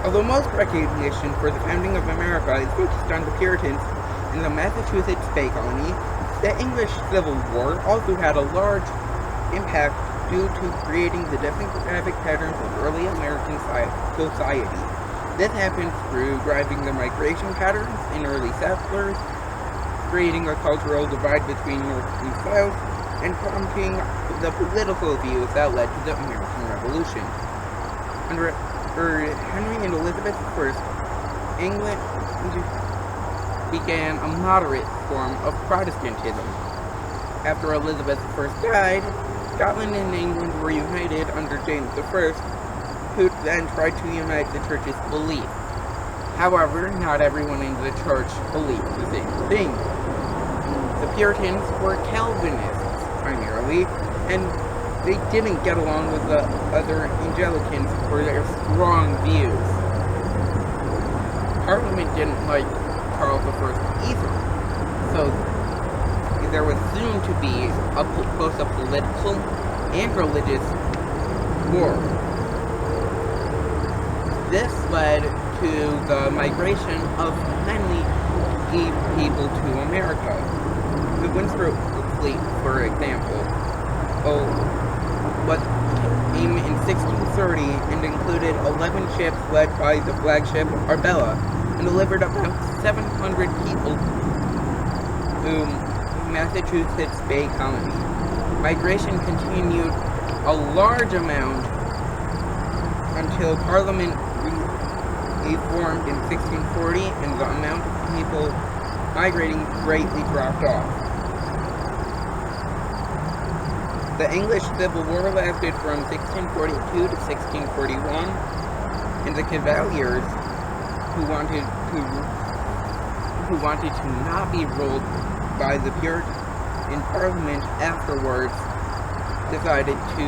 Although most recognition for the founding of America is focused on the Puritans in the Massachusetts Bay Colony, the English Civil War also had a large impact due to creating the demographic patterns of early American society. This happened through driving the migration patterns in early settlers, creating a cultural divide between North and South, and prompting the political views that led to the American Revolution. Under Henry and Elizabeth I, England began a moderate form of Protestantism. After Elizabeth I died, Scotland and England were united under James I, who then tried to unite the church's belief. However, not everyone in the church believed the same thing. The Puritans were Calvinists, primarily, and they didn't get along with the other Anglicans for their strong views. Parliament didn't like Charles I either, so there was soon to be both a political and religious war. This led to the migration of many people to America. The Windsor fleet, for example, came in 1630 and included 11 ships led by the flagship Arbella, and delivered about 700 people to Massachusetts Bay Colony. Migration continued a large amount until Parliament reformed in 1640, and the amount of people migrating greatly dropped off. The English Civil War lasted from 1642 to 1641, and the Cavaliers, who wanted to not be ruled by the Puritans in Parliament afterwards, decided to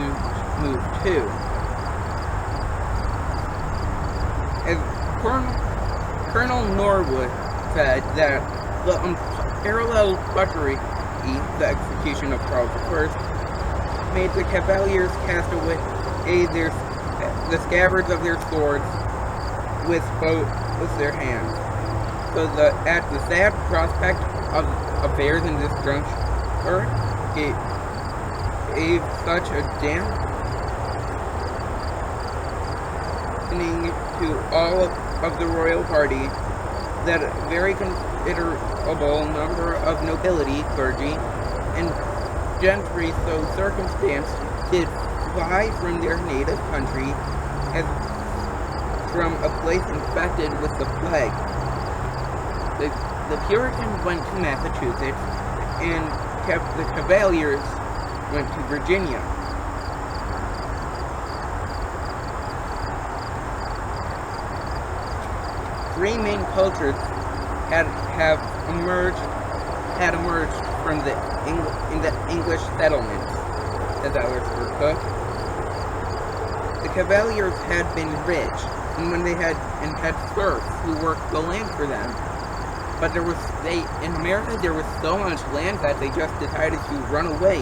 move too. As Colonel Norwood said, that the unparalleled butchery, the execution of Charles I, made the Cavaliers cast away the scabbards of their swords with both their hands. So at the sad prospect of affairs in this juncture, it gave such a dampening to all of the royal party that a very considerable number of nobility, clergy, and gentry so circumstanced did fly from their native country as from a place infected with the plague. The Puritans went to Massachusetts, and the Cavaliers went to Virginia. Three main cultures had emerged from in the English settlements, as ours were cooked. The Cavaliers had been rich, and had serfs who worked the land for them. But in America there was so much land that they just decided to run away.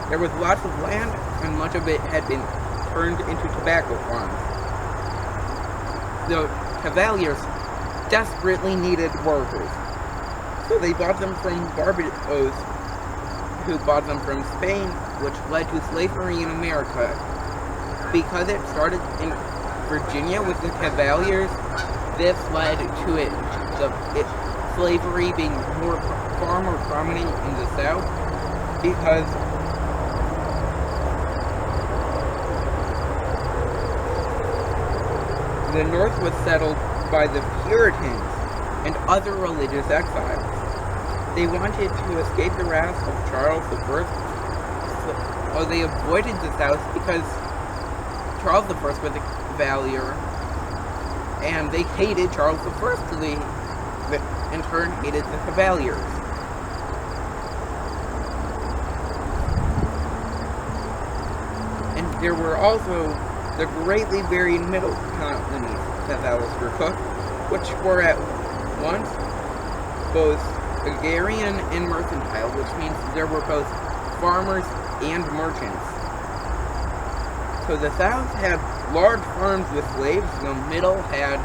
There was lots of land, and much of it had been turned into tobacco farms. The Cavaliers desperately needed workers, so they bought them from Barbados, who bought them from Spain, which led to slavery in America. Because it started in Virginia with the Cavaliers, this led to slavery being far more prominent in the South, because the North was settled by the Puritans and other religious exiles. They wanted to escape the wrath of Charles I, so they avoided the South because Charles I was a Cavalier, and they hated Charles I, in turn hated the Cavaliers. And there were also the greatly varied middle colonies that Alistair cooked, which were at once both agrarian and mercantile, which means there were both farmers and merchants. So the South had large farms with slaves. The middle had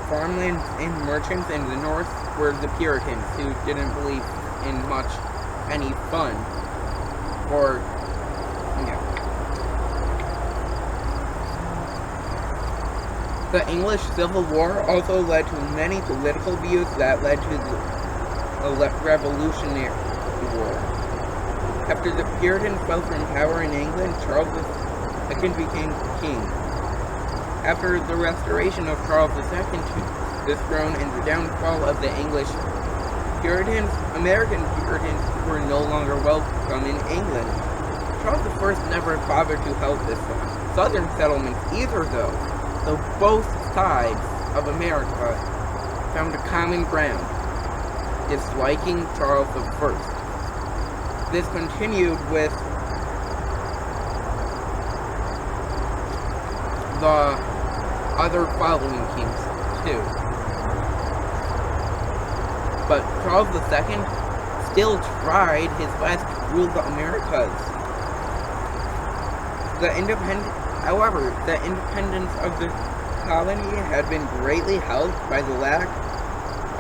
farmlands and merchants, and the north were the Puritans, who didn't believe in much any fun or The English Civil War also led to many political views that led to the Revolutionary War. After the Puritans fell from power in England, Charles II became king. After the restoration of Charles II to the throne and the downfall of the English Puritans, American Puritans were no longer welcome in England. Charles I never bothered to help the southern settlements either, though both sides of America found a common ground, disliking Charles I. This continued with the other following kings, too. But Charles II still tried his best to rule the Americas. However, the independence of the colony had been greatly helped by the lack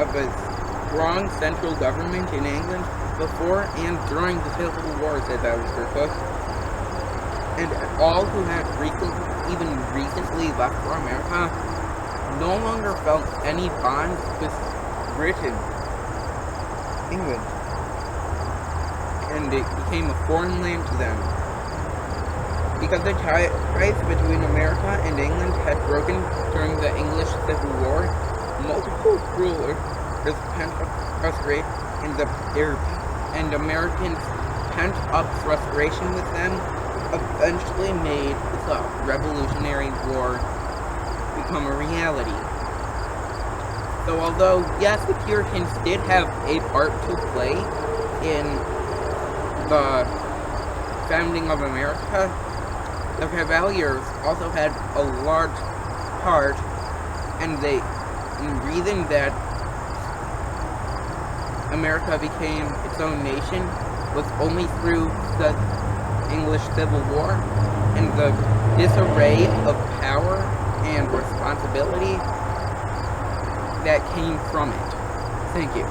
of a strong central government in England before and during the Civil Wars, as I was discussed. And all who had even recently left for America no longer felt any bonds with Britain, England, and it became a foreign land to them. Because the ties between America and England had broken during the English Civil War, multiple rulers pent up frustration, and Americans' pent-up frustration with them eventually made the Revolutionary War become a reality. So although, yes, the Puritans did have a part to play in the founding of America, the Cavaliers also had a large part, and the reason that America became its own nation was only through the English Civil War and the disarray of power and responsibility that came from it. Thank you.